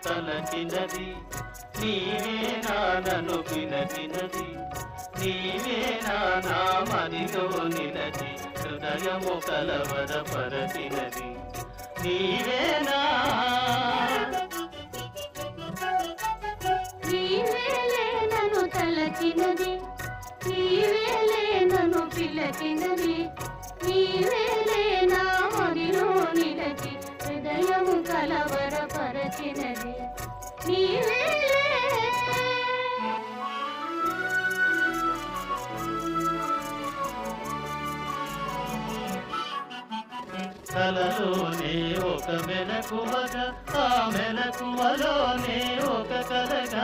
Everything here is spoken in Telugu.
తలచినది నీవేనా నన్ను పిలచినది నీవేనా నా మదిలో నిలచి హృదయము కలవరపరచినది నీవేనా నీవేలే నన్ను తలచినది నీవేలే నన్ను పిలచినది నీవేలే నా మదిలో నిలచి హృదయము కలవరపరచినది నీవేలే కలలోనే ఒక మెలకువగా ఆ మెలకువలోనే ఒక కలగా